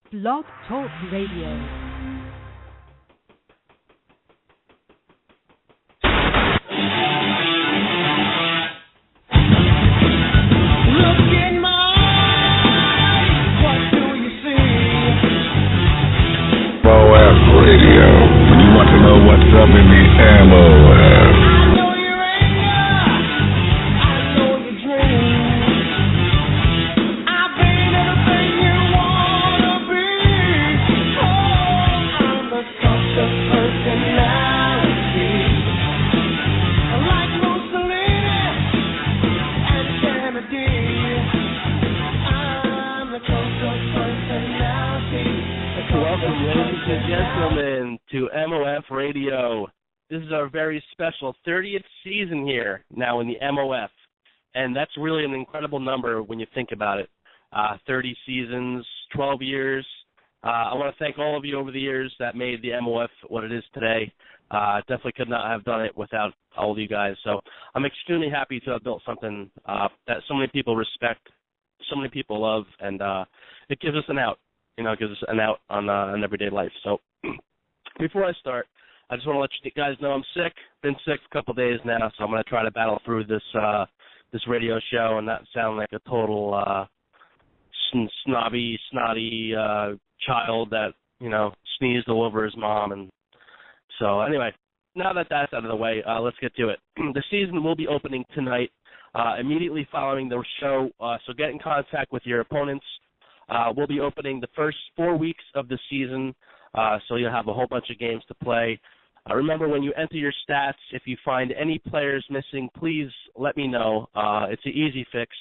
Blog Talk Radio. MOF Radio. When you want to know what's up in the MOF. I know your anger. I know your dreams. I've been everything you wanna be. Oh, I'm a softer personality. Like Mussolini and Kennedy. I'm the closer personality. Welcome, ladies and gentlemen, to MOF Radio. This is our very special 30th season here now in the MOF, and that's really an incredible number when you think about it. 30 seasons, 12 years. I want to thank all of you over the years that made the MOF what it is today. Definitely could not have done it without all of you guys. So I'm extremely happy to have built something that so many people respect, so many people love, and it gives us an out. It gives us an out on everyday life. So before I start, I just want to let you guys know I'm sick. Been sick a couple of days now, so I'm going to try to battle through this radio show and not sound like a total snotty child that, sneezed all over his mom. And so anyway, now that that's out of the way, let's get to it. The season will be opening tonight, immediately following the show, so get in contact with your opponents. We'll be opening the first 4 weeks of the season, so you'll have a whole bunch of games to play. Remember, when you enter your stats, if you find any players missing, please let me know. It's an easy fix.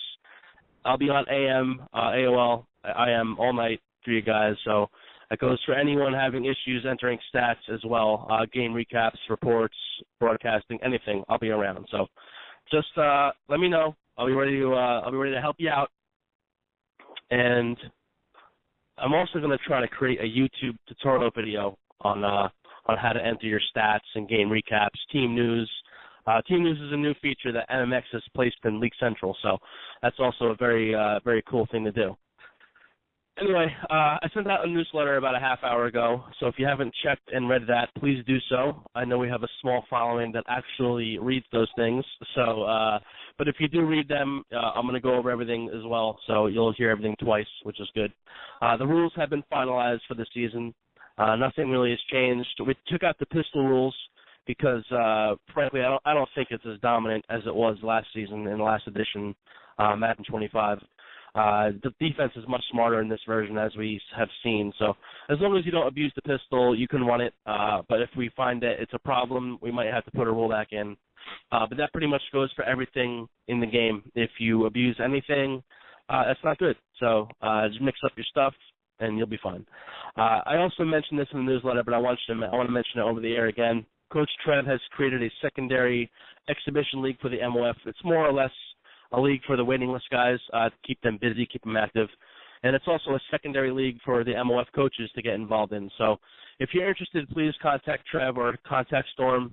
I'll be on AOL, IM all night for you guys, so that goes for anyone having issues entering stats as well, game recaps, reports, broadcasting, anything. I'll be around. So just let me know. I'll be ready to help you out. And I'm also going to try to create a YouTube tutorial video on how to enter your stats and game recaps, team news. Team news is a new feature that MMX has placed in League Central, so that's also a very cool thing to do. Anyway, I sent out a newsletter about a half hour ago, so if you haven't checked and read that, please do so. I know we have a small following that actually reads those things, so but if you do read them, I'm going to go over everything as well, so you'll hear everything twice, which is good. The rules have been finalized for the season. Nothing really has changed. We took out the pistol rules because, frankly, I don't think it's as dominant as it was last season in the last edition, Madden 25. The defense is much smarter in this version, as we have seen. So as long as you don't abuse the pistol, you can run it. But if we find that it's a problem, we might have to put a rule back in. But that pretty much goes for everything in the game. If you abuse anything, that's not good. So just mix up your stuff, and you'll be fine. I also mentioned this in the newsletter, but I want to mention it over the air again. Coach Trev has created a secondary exhibition league for the MOF. It's more or less a league for the waiting list guys to keep them busy, keep them active. And it's also a secondary league for the MOF coaches to get involved in. So if you're interested, please contact Trev or contact Storm.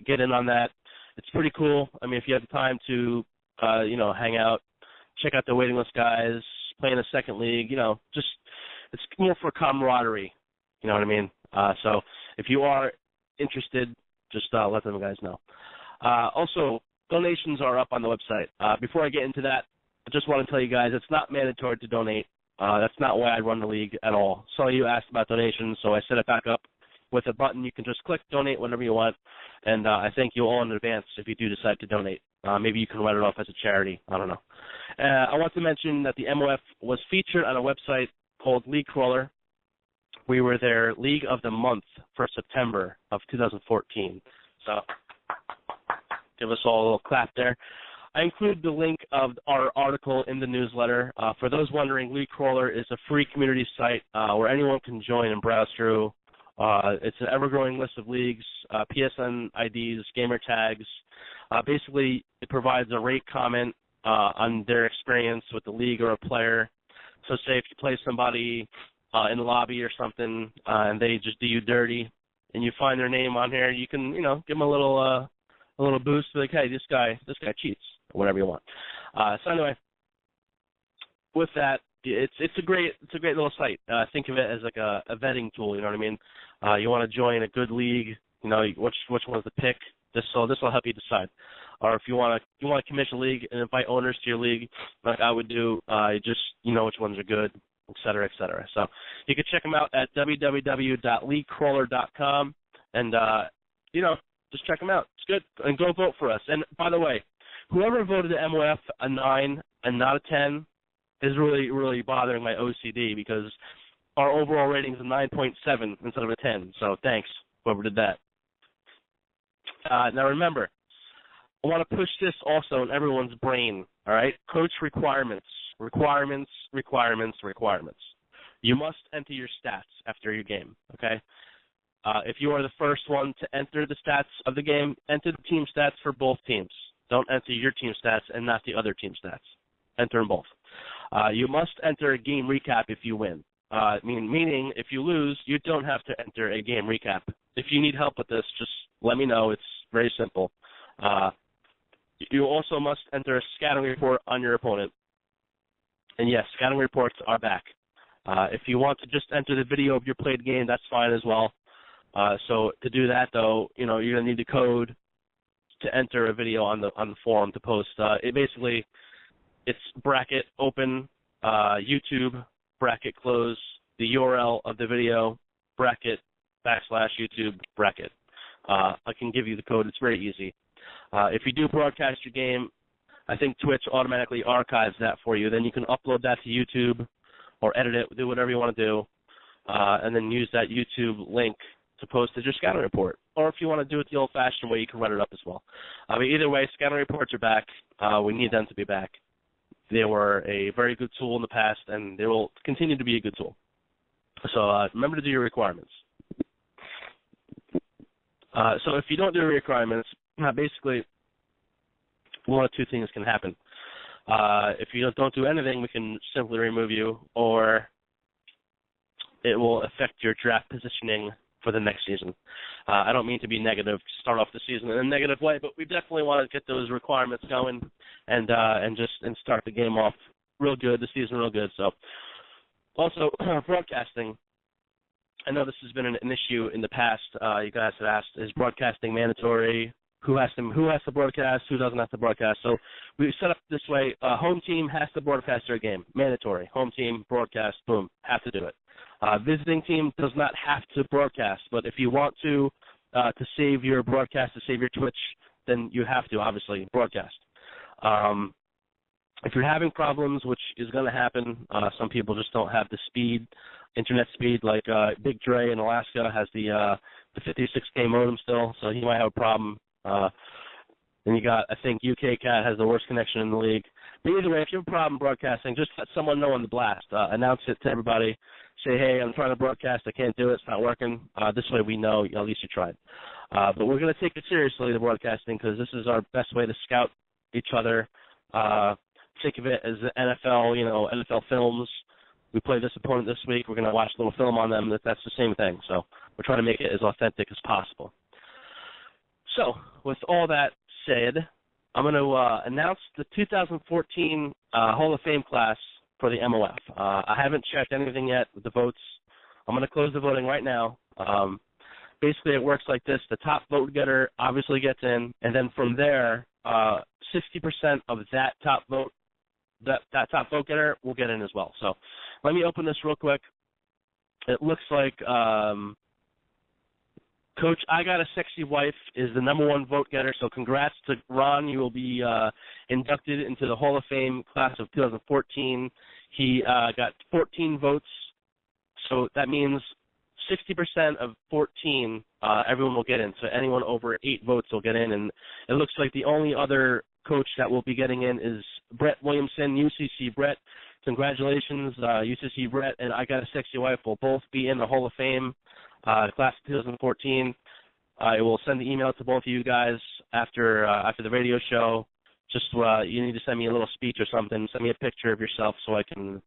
Get in on that. It's pretty cool. I mean, if you have time to, hang out, check out the waiting list guys, play in a second league, just it's more for camaraderie. You know what I mean? So if you are interested, just let them guys know. Also, donations are up on the website. Before I get into that, I just want to tell you guys it's not mandatory to donate. That's not why I run the league at all. So you asked about donations, so I set it back up with a button. You can just click donate whenever you want, and I thank you all in advance if you do decide to donate. Maybe you can write it off as a charity. I don't know. I want to mention that the MOF was featured on a website called League Crawler. We were their League of the Month for September of 2014. So give us all a little clap there. I include the link of our article in the newsletter. For those wondering, League Crawler is a free community site where anyone can join and browse through. It's an ever-growing list of leagues, PSN IDs, gamer tags. Basically, it provides a rate comment on their experience with the league or a player. So say if you play somebody in the lobby or something and they just do you dirty and you find their name on here, you can, give them a little boost, like, hey, this guy cheats, or whatever you want. So anyway, with that, it's a great little site. Think of it as like a vetting tool. You know what I mean? You want to join a good league. You know which ones to pick. This will help you decide. Or if you want to commission a league and invite owners to your league, like I would do, just which ones are good, et cetera, et cetera. So you can check them out at www.leaguecrawler.com, and just check them out. It's good, and go vote for us. And by the way, whoever voted the MOF a 9 and not a 10 is really, really bothering my OCD, because our overall rating is a 9.7 instead of a 10. So thanks, whoever did that. Now remember, I want to push this also in everyone's brain, all right? Coach requirements. You must enter your stats after your game, okay? If you are the first one to enter the stats of the game, enter the team stats for both teams. Don't enter your team stats and not the other team stats. Enter them both. You must enter a game recap if you win. Meaning, if you lose, you don't have to enter a game recap. If you need help with this, just let me know. It's very simple. You also must enter a scouting report on your opponent. And yes, scouting reports are back. If you want to just enter the video of your played game, that's fine as well. So to do that, though, you're going to need the code to enter a video on the forum to post. It's bracket open, YouTube, bracket close, the URL of the video, bracket /YouTube, bracket. I can give you the code. It's very easy. If you do broadcast your game, I think Twitch automatically archives that for you. Then you can upload that to YouTube or edit it, do whatever you want to do, and then use that YouTube link to post as your scouting report. Or if you want to do it the old-fashioned way, you can write it up as well. Either way, scouting reports are back. We need them to be back. They were a very good tool in the past, and they will continue to be a good tool. So remember to do your requirements. So if you don't do your requirements, basically one of two things can happen. If you don't do anything, we can simply remove you, or it will affect your draft positioning for the next season. I don't mean to be negative, start off the season in a negative way, but we definitely want to get those requirements going and start the game off real good, the season real good. So also broadcasting. I know this has been an issue in the past. You guys have asked, is broadcasting mandatory? Who has to broadcast? Who doesn't have to broadcast? So we set up this way: home team has to broadcast their game, mandatory. Home team broadcast, boom, have to do it. Visiting team does not have to broadcast, but if you want to save your broadcast, to save your Twitch, then you have to obviously broadcast. If you're having problems, which is going to happen, some people just don't have the internet speed, like Big Dre in Alaska has the 56K modem still, so he might have a problem. Then you got, I think, UK Cat has the worst connection in the league. But either way, if you have a problem broadcasting, just let someone know on the blast. Announce it to everybody. Say, hey, I'm trying to broadcast. I can't do it. It's not working. This way we know at least you tried. But we're going to take it seriously, the broadcasting, because this is our best way to scout each other. Think of it as the NFL, NFL films. We play this opponent this week. We're going to watch a little film on them. That's the same thing. So we're trying to make it as authentic as possible. So with all that said, I'm going to announce the 2014 Hall of Fame class for the MOF. I haven't checked anything yet with the votes. I'm going to close the voting right now. Basically, it works like this. The top vote getter obviously gets in, and then from there, 60% of that top vote getter will get in as well. So let me open this real quick. It looks like Coach I Got a Sexy Wife is the #1 vote getter, so congrats to Ron. You will be inducted into the Hall of Fame class of 2014. He got 14 votes, so that means 60% of 14, everyone will get in. So anyone over 8 votes will get in, and it looks like the only other coach that will be getting in is Brett Williamson, UCC Brett. Congratulations, UCC Brett and I Got a Sexy Wife will both be in the Hall of Fame class of 2014. I will send the email to both of you guys after the radio show. Just you need to send me a little speech or something. Send me a picture of yourself so I can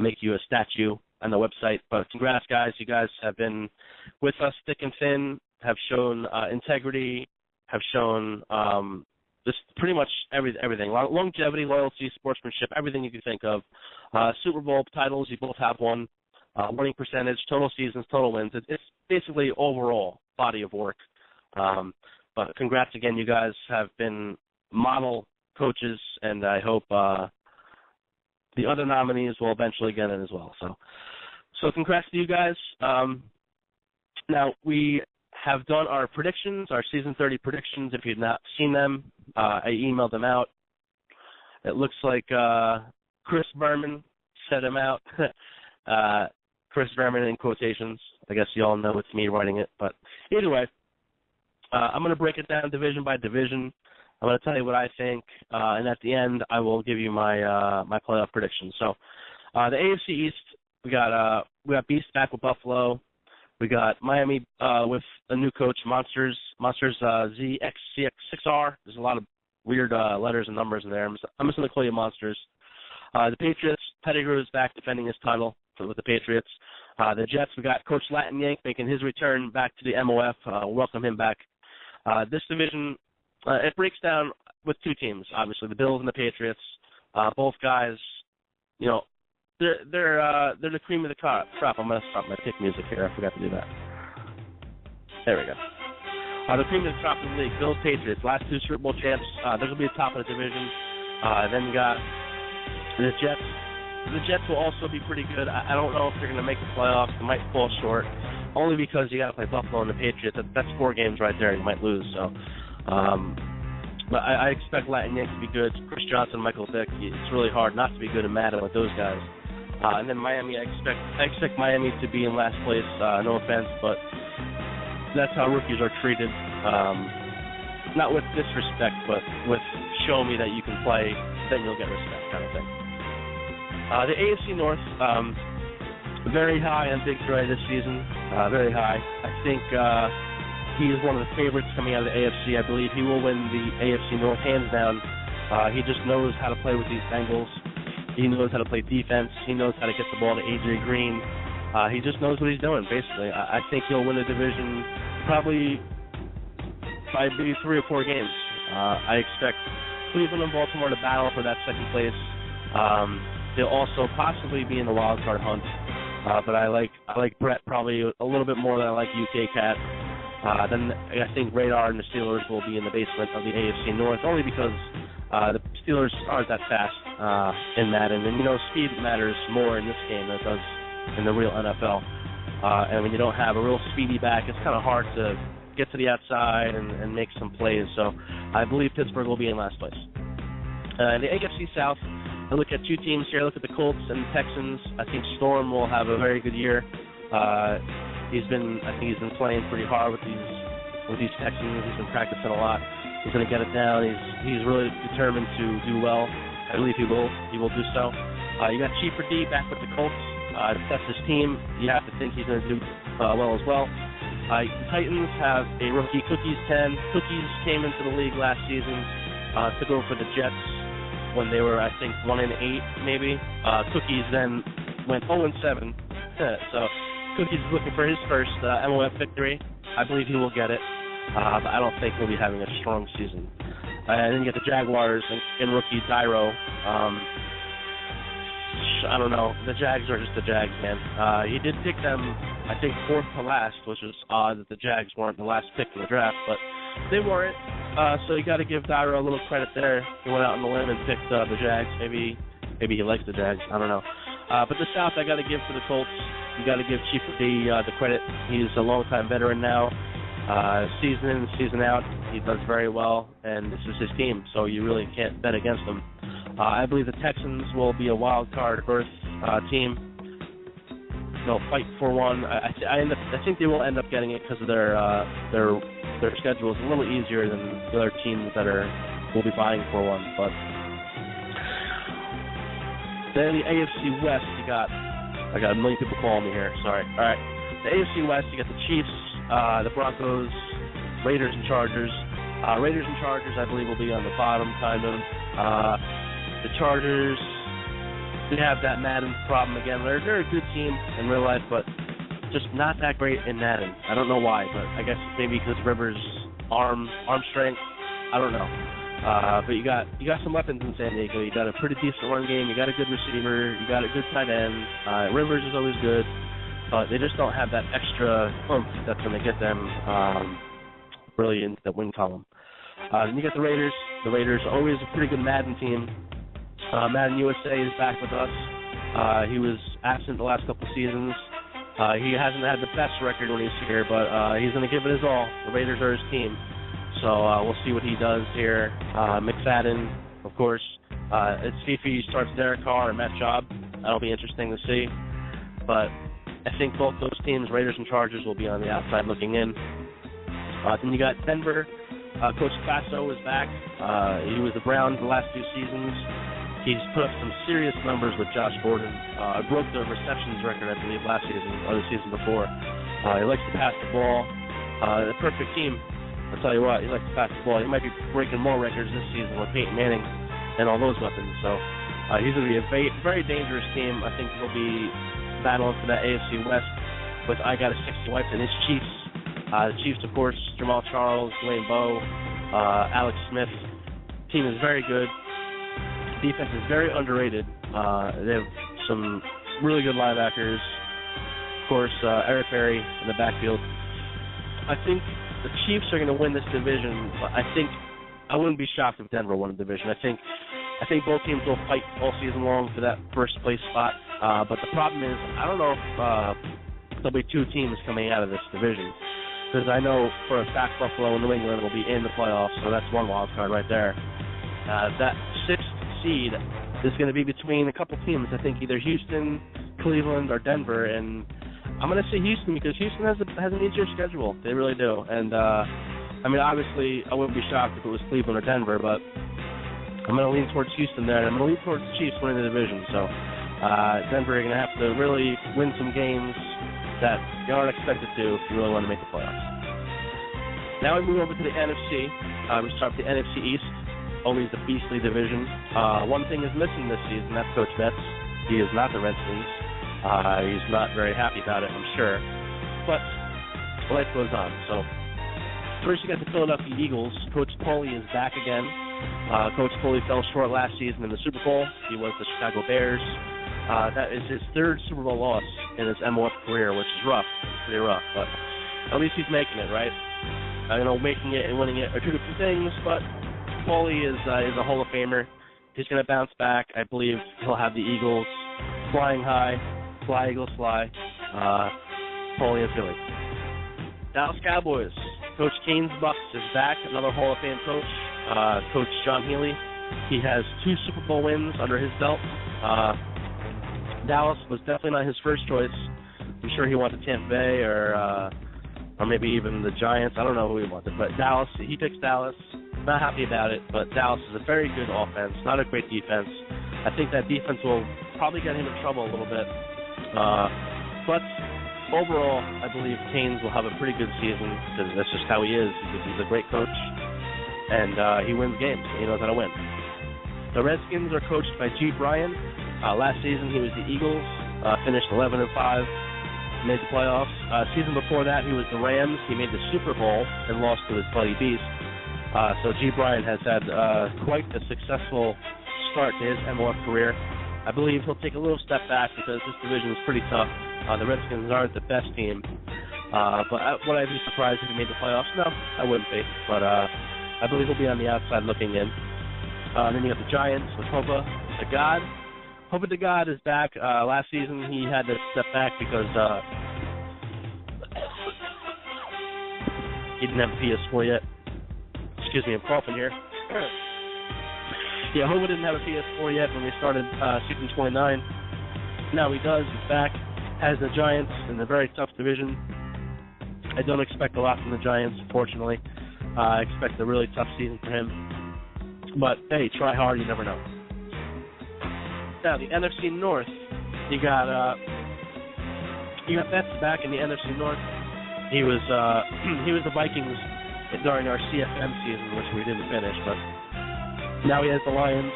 make you a statue on the website. But congrats, guys. You guys have been with us thick and thin, have shown integrity, have shown just pretty much everything. Longevity, loyalty, sportsmanship, everything you can think of. Super Bowl titles, you both have one. Winning percentage, total seasons, total wins. It's basically overall body of work. But congrats again. You guys have been model coaches, and I hope the other nominees will eventually get in as well. So congrats to you guys. Now, we have done our predictions, our Season 30 predictions. If you've not seen them, I emailed them out. It looks like Chris Berman set them out. Chris Berman in quotations. I guess you all know it's me writing it. But either way, I'm going to break it down division by division. I'm going to tell you what I think, and at the end, I will give you my my playoff predictions. So, the AFC East, we got Beast back with Buffalo. We got Miami with a new coach, Monsters ZXCX6R. There's a lot of weird letters and numbers in there. I'm just going to call you Monsters. The Patriots, Pettigrew is back defending his title with the Patriots. The Jets, we got Coach Latin Yank making his return back to the MOF. Welcome him back. This division, it breaks down with two teams, obviously, the Bills and the Patriots. Both guys, you know, they're the cream of the crop. I'm going to stop my pick music here. I forgot to do that. There we go. The cream of the crop of the league, Bills, Patriots, last two Super Bowl champs. They're going to be the top of the division. Then you got the Jets. The Jets will also be pretty good. I don't know if they're going to make the playoffs. They might fall short, only because you got to play Buffalo and the Patriots. That's 4 games right there. You might lose. So, but I expect Latin Yank to be good. Chris Johnson, Michael Vick. It's really hard not to be good in Madden with those guys. And then Miami, I expect Miami to be in last place. No offense, but that's how rookies are treated. Not with disrespect, but with show me that you can play, then you'll get respect kind of thing. The AFC North, very high on Big Dre this season, very high. I think he is one of the favorites coming out of the AFC. I believe he will win the AFC North hands down. He just knows how to play with these Bengals. He knows how to play defense. He knows how to get the ball to A.J. Green. He just knows what he's doing, basically. I think he'll win the division probably by maybe 3 or 4 games. I expect Cleveland and Baltimore to battle for that second place. They'll also possibly be in the wild card hunt, but I like Brett probably a little bit more than I like UK Cat. Then I think Radar and the Steelers will be in the basement of the AFC North, only because the Steelers aren't that fast in Madden, and you know speed matters more in this game than it does in the real NFL. And when you don't have a real speedy back, it's kind of hard to get to the outside and make some plays. So I believe Pittsburgh will be in last place. In the AFC South, I look at 2 teams here. I look at the Colts and the Texans. I think Storm will have a very good year. I think he's been playing pretty hard with these Texans. He's been practicing a lot. He's going to get it down. He's really determined to do well. I believe he will. He will do so. You got Cheaper D back with the Colts. That's his team. You have to think he's going to do well as well. The Titans have a rookie, Cookies 10. Cookies came into the league last season, took over for the Jets when they were, I think, 1-8 maybe. Cookies then went 0-7. So Cookies is looking for his first MOF victory. I believe he will get it, but I don't think he'll be having a strong season. And then you get the Jaguars and rookie Dyro. I don't know. The Jags are just the Jags, man. He did pick them, I think, 4th to last, which is odd that the Jags weren't the last pick in the draft, but they weren't. So you got to give Dyro a little credit there. He went out on the limb and picked the Jags. Maybe he likes the Jags. I don't know. But the South, I got to give to the Colts. You got to give Chief D the credit. He's a longtime veteran now. Season in, season out, he does very well, and this is his team, so you really can't bet against him. I believe the Texans will be a wild card berth team. They'll fight for one. I think they will end up getting it because of their schedule is a little easier than the other teams that will be vying for one. But then the AFC West, I got a million people calling me here. Sorry. All right, the AFC West, you got the Chiefs, the Broncos, Raiders, and Chargers. Raiders and Chargers, I believe, will be on the bottom, kind of. The Chargers, they have that Madden problem again. They're a good team in real life, but just not that great in Madden. I don't know why, but I guess maybe because Rivers' arm strength. I don't know. But you got some weapons in San Diego. You got a pretty decent run game. You got a good receiver. You got a good tight end. Rivers is always good, but they just don't have that extra oomph that's going to get them really into the win column. Then you got the Raiders. The Raiders are always a pretty good Madden team. Madden USA is back with us. He was absent the last couple seasons. He hasn't had the best record when he's here, but he's going to give it his all. The Raiders are his team. So we'll see what he does here. McFadden, of course. Let's see if he starts Derek Carr or Matt Schaub. That'll be interesting to see. But I think both those teams, Raiders and Chargers, will be on the outside looking in. Then you got Denver. Coach Faso is back. He was the Browns the last 2 seasons. He's put up some serious numbers with Josh Gordon. Broke the receptions record, I believe, last season or the season before. He likes to pass the ball. The perfect team. I'll tell you what, he likes to pass the ball. He might be breaking more records this season with Peyton Manning and all those weapons. So he's going to be a very dangerous team. I think he'll be battling for that AFC West with I got a 60 wipes and his Chiefs. The Chiefs, of course, Jamal Charles, Dwayne Bowe, Alex Smith. The team is very good. The defense is very underrated. They have some really good linebackers. Of course, Eric Berry in the backfield. I think the Chiefs are going to win this division, but I wouldn't be shocked if Denver won the division. I think both teams will fight all season long for that first place spot. But the problem is, I don't know if there'll be 2 teams coming out of this division. Because I know for a fact Buffalo and New England will be in the playoffs, so that's one wild card right there. That 6th seed is going to be between a couple teams. I think either Houston, Cleveland, or Denver, and I'm going to say Houston because Houston has an easier schedule. They really do. And, I mean, obviously, I wouldn't be shocked if it was Cleveland or Denver, but I'm going to lean towards Houston there, and I'm going to lean towards the Chiefs winning the division. So Denver are going to have to really win some games that you aren't expected to if you really want to make the playoffs. Now we move over to the NFC. We start with the NFC East, always the beastly division. One thing is missing this season, that's Coach Betts. He is not the Redskins. He's not very happy about it, I'm sure. But life goes on. So first you got the Philadelphia Eagles. Coach Paulie is back again. Coach Paulie fell short last season in the Super Bowl. He was the Chicago Bears. That is his 3rd Super Bowl loss in his MOF career, which is rough. It's pretty rough, but at least he's making it, right? Making it and winning it are 2 different things, but Paulie is a Hall of Famer. He's going to bounce back. I believe he'll have the Eagles flying high. Fly, Eagles, fly. Paulie and Philly. Dallas Cowboys. Coach Kane's Bucks is back, another Hall of Fame coach. Coach John Healy. He has 2 Super Bowl wins under his belt. Dallas was definitely not his first choice. I'm sure he wanted Tampa Bay or maybe even the Giants. I don't know who he wanted, but Dallas. He picks Dallas. Not happy about it, but Dallas is a very good offense, not a great defense. I think that defense will probably get him in trouble a little bit. But overall, I believe Canes will have a pretty good season because that's just how he is. He's a great coach, and he wins games. He knows how to win. The Redskins are coached by G. Bryan. Last season, he was the Eagles, finished 11-5, made the playoffs. Season before that, he was the Rams. He made the Super Bowl and lost to his buddy Beast. So G. Bryan has had quite a successful start to his MOF career. I believe he'll take a little step back because this division is pretty tough. The Redskins aren't the best team. But would I be surprised if he made the playoffs? No, I wouldn't be. But I believe he'll be on the outside looking in. Then you got the Giants with Hopa the God. Hopa the God is back. Last season he had to step back because he didn't have a PS4 yet. Excuse me, I'm coughing here. Yeah, Hopa didn't have a PS4 yet when we started season 29. Now he does. He's back. Has the Giants in a very tough division. I don't expect a lot from the Giants, unfortunately. I expect a really tough season for him. But, hey, try hard, you never know. Now, the NFC North, you got Betts back in the NFC North. He was the Vikings during our CFM season, which we didn't finish, but now he has the Lions.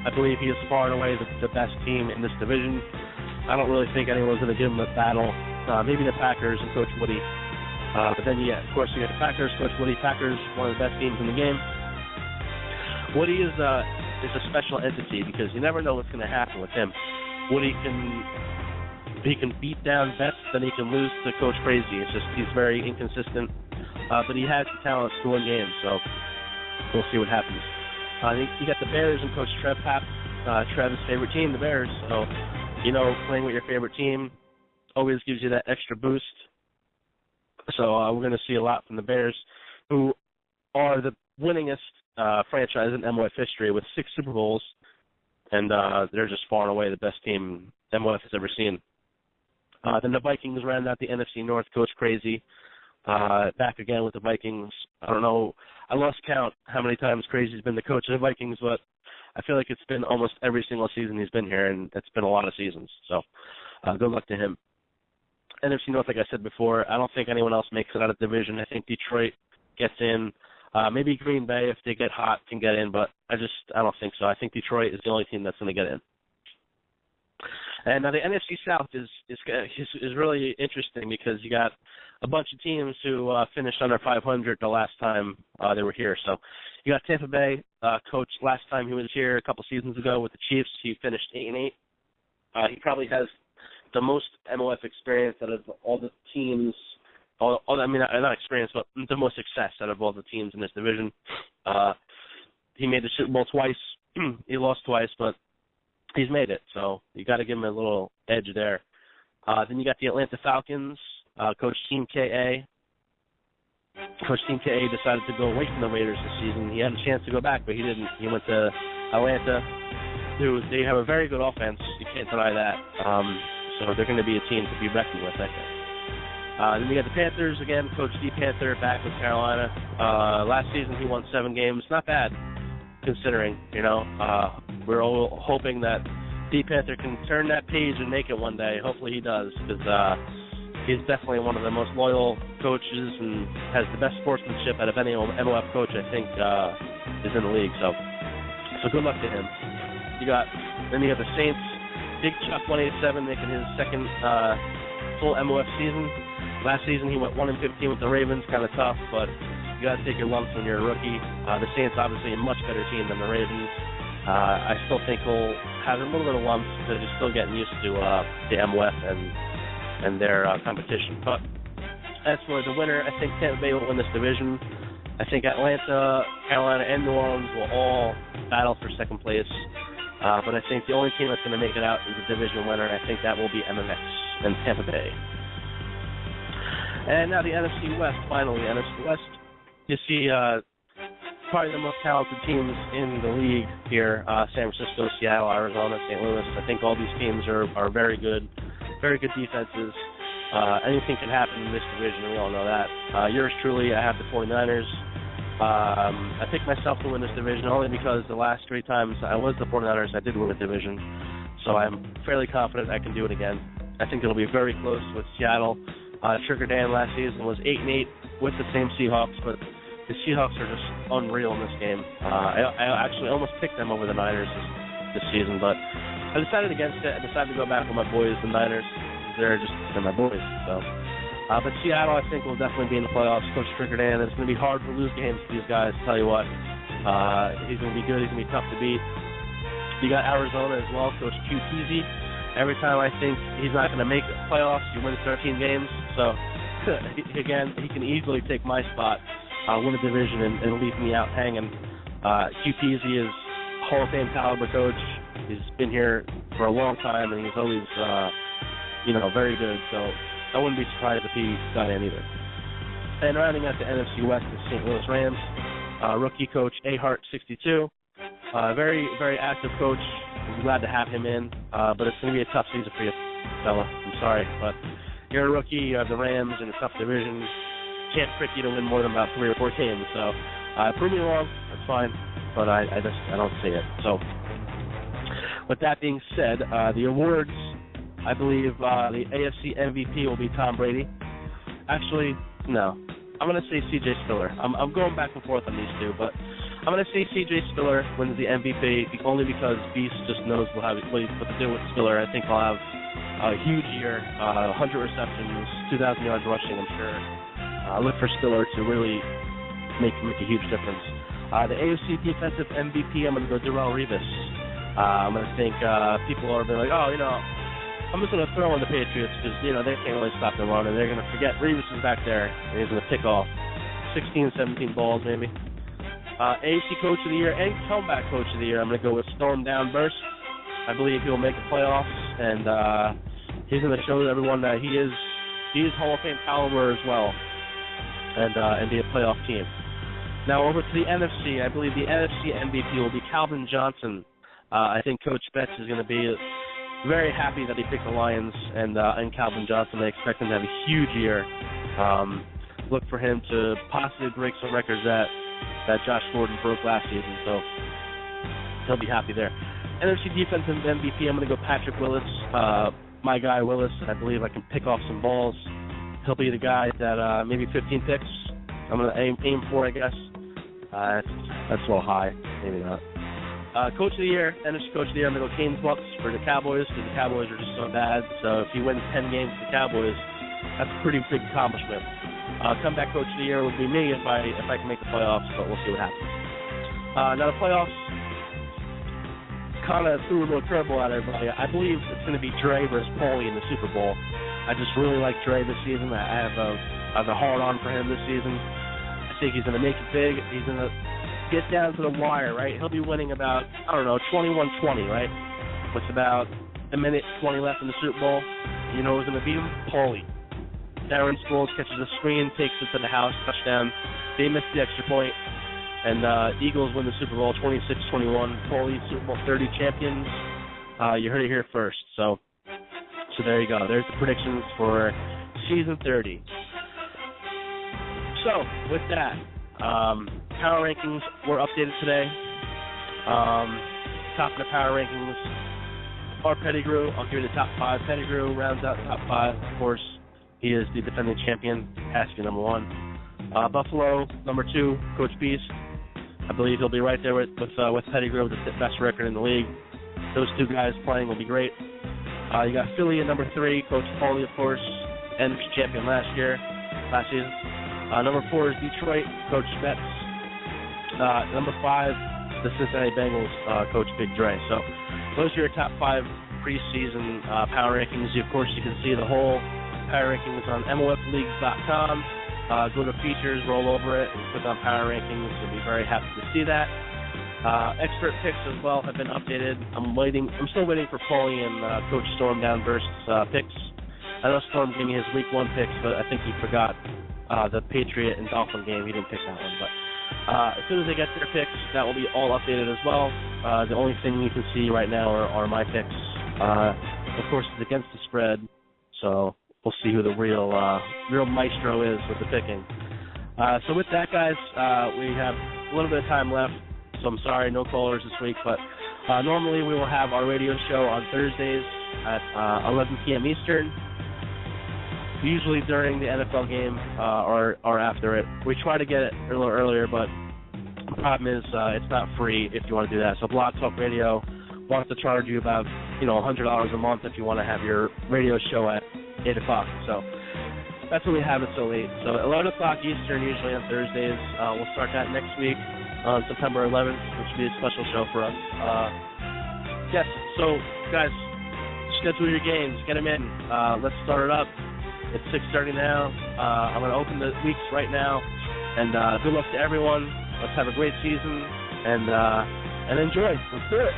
I believe he is far and away the best team in this division. I don't really think anyone's going to give him a battle. Maybe the Packers and Coach Woody. But then, yeah, of course, you got the Packers, Coach Woody. Packers, one of the best teams in the game. Woody is a special entity because you never know what's going to happen with him. Woody can beat down vets, then he can lose to Coach Crazy. It's just he's very inconsistent, but he has the talent to win games. So we'll see what happens. You got the Bears and Coach Trev Papp, Trev's favorite team, the Bears. So playing with your favorite team always gives you that extra boost. So we're going to see a lot from the Bears, who are the winningest franchise in MOF history with 6 Super Bowls, and they're just far and away the best team MOF has ever seen. Then the Vikings round out the NFC North. Coach Crazy back again with the Vikings. I don't know. I lost count how many times Crazy's been the coach of the Vikings, but I feel like it's been almost every single season he's been here, and it's been a lot of seasons. So good luck to him. NFC North, like I said before, I don't think anyone else makes it out of the division. I think Detroit gets in. Maybe Green Bay, if they get hot, can get in, but I don't think so. I think Detroit is the only team that's going to get in. And now the NFC South is really interesting because you got a bunch of teams who finished under 500 the last time they were here. So you got Tampa Bay, coach last time he was here a couple seasons ago with the Chiefs. He finished 8-8. He probably has the most MOF experience out of all the teams. Not experience, but the most success out of all the teams in this division. He made the Super Bowl twice. He lost twice, but he's made it, so you got to give him a little edge there. Then you got the Atlanta Falcons, Coach Team KA. Coach Team KA decided to go away from the Raiders this season. He had a chance to go back, but he didn't. He went to Atlanta. They have a very good offense. You can't deny that. So they're going to be a team to be reckoned with, I think. Then you got the Panthers again. Coach D. Panther back with Carolina. Last season he won 7 games. Not bad, considering. We're all hoping that D. Panther can turn that page and make it one day. Hopefully he does, because he's definitely one of the most loyal coaches and has the best sportsmanship out of any MOF coach I think is in the league. So good luck to him. Then you got the Saints. Big Chuck 187 making his second full MOF season. Last season he went 1-15 with the Ravens, kind of tough, but you got to take your lumps when you're a rookie. The Saints obviously a much better team than the Ravens. I still think he'll have a little bit of lumps because he's still getting used to the MOF and their competition. But as for the winner, I think Tampa Bay will win this division. I think Atlanta, Carolina, and New Orleans will all battle for second place. But I think the only team that's going to make it out is the division winner, and I think that will be MMX and Tampa Bay. And now the NFC West, finally. NFC West, you see probably the most talented teams in the league here, San Francisco, Seattle, Arizona, St. Louis. I think all these teams are very good defenses. Anything can happen in this division, we all know that. Yours truly, I have the 49ers. I picked myself to win this division only because the last 3 times I was the 49ers, I did win a division. So I'm fairly confident I can do it again. I think it'll be very close with Seattle. Sugar Dan last season was 8-8 with the same Seahawks, but the Seahawks are just unreal in this game. I actually almost picked them over the Niners this season, but I decided against it. I decided to go back with my boys, the Niners. They're my boys. So. But Seattle, I think, will definitely be in the playoffs. Coach Sugar Dan, it's going to be hard to lose games to these guys, tell you what. He's going to be good. He's going to be tough to beat. You got Arizona as well, Coach Q Teasy. Every time I think he's not going to make the playoffs, he wins 13 games. So, again, he can easily take my spot, win a division, and leave me out hanging. Q Teasy is a Hall of Fame caliber coach. He's been here for a long time, and he's always, very good. So I wouldn't be surprised if he got in either. And rounding out the NFC West is St. Louis Rams. Rookie coach Ahart62. Very, very active coach. I'm glad to have him in, but it's going to be a tough season for you, fella. I'm sorry, but you're a rookie. You have the Rams in a tough division. Can't trick you to win more than about 3 or 4 games. So prove me wrong. That's fine, but I don't see it. So with that being said, the awards, I believe the AFC MVP will be Tom Brady. Actually, no. I'm going to say C.J. Spiller. I'm going back and forth on these two, but I'm going to say C.J. Spiller wins the MVP only because Beast just knows what to do with Spiller. I think he'll have a huge year, 100 receptions, 2,000 yards rushing, I'm sure. Look for Spiller to really make a huge difference. The AFC Defensive MVP, I'm going to go Darrelle Revis. I'm going to think people are going to be like, oh, I'm just going to throw in the Patriots because, they can't really stop the run, and they're going to forget Revis is back there, and he's going to pick off 16, 17 balls maybe. AFC Coach of the Year and Comeback Coach of the Year, I'm going to go with Storm Down Burst. I believe he'll make the playoffs, and he's going to show everyone that he is Hall of Fame caliber as well, and be a playoff team. Now over to the NFC. I believe the NFC MVP will be Calvin Johnson. I think Coach Betts is going to be very happy that he picked the Lions and Calvin Johnson. I expect him to have a huge year. Look for him to possibly break some records that Josh Gordon broke last season, so he'll be happy there. NFC Defensive MVP, I'm going to go Patrick Willis. My guy Willis, I believe I can pick off some balls. He'll be the guy that maybe 15 picks I'm going to aim for, I guess. That's a little high, maybe not. Coach of the Year, NFC Coach of the Year, I'm going to go Canes Bucks for the Cowboys, because the Cowboys are just so bad. So if he wins 10 games with the Cowboys, that's a pretty big accomplishment. Comeback Coach of the Year would be me if I can make the playoffs, but we'll see what happens. Now the playoffs kind of threw a little curveball at everybody. I believe it's going to be Dre versus Paulie in the Super Bowl. I just really like Dre this season. I have a hard-on for him this season. I think he's going to make it big. He's going to get down to the wire, right? He'll be winning about, 21-20, right? With about a minute 20 left in the Super Bowl. You know who's going to beat him? Paulie. Darren Sproles catches a screen, takes it to the house, touchdown. They miss the extra point. And Eagles win the Super Bowl 26-21. Paulie, Super Bowl 30 champions. You heard it here first. So there you go. There's the predictions for Season 30. So, with that, power rankings were updated today. Top of the power rankings are Pettigrew. I'll give you the top 5. Pettigrew rounds out the top 5. Of course, he is the defending champion. Has to be number 1. Buffalo, number 2, Coach Beast. I believe he'll be right there with Pettigrew, the best record in the league. Those two guys playing will be great. You got Philly at number 3, Coach Paulie, of course, NFC champion last season. Number 4 is Detroit, Coach Betts. Number 5, the Cincinnati Bengals, Coach Big Dre. So those are your top 5 preseason power rankings. Of course, you can see the whole power rankings on MOFleagues.com. Go to features, roll over it, and click on power rankings. You'll be very happy to see that. Expert picks as well have been updated. I'm still waiting for Paulie and Coach Storm Down Burst's picks. I know Storm gave me his Week 1 picks, but I think he forgot the Patriot and Dolphin game. He didn't pick that one. But as soon as they get their picks, that will be all updated as well. The only thing you can see right now are my picks. Of course, it's against the spread, so we'll see who the real maestro is with the picking. So with that, guys, we have a little bit of time left. So I'm sorry, no callers this week, but normally we will have our radio show on Thursdays at 11 p.m. Eastern, usually during the NFL game or after it. We try to get it a little earlier, but the problem is it's not free if you want to do that. So Blog Talk Radio wants to charge you about $100 a month if you want to have your radio show at 8 o'clock. So that's when we have it so late. So 11 o'clock Eastern usually on Thursdays. We'll start that next week on September 11th, which will be a special show for us. Yes, so guys, schedule your games, get them in. Let's start it up. It's 6:30 now. I'm going to open the weeks right now, and good luck to everyone. Let's have a great season and enjoy. Let's do it.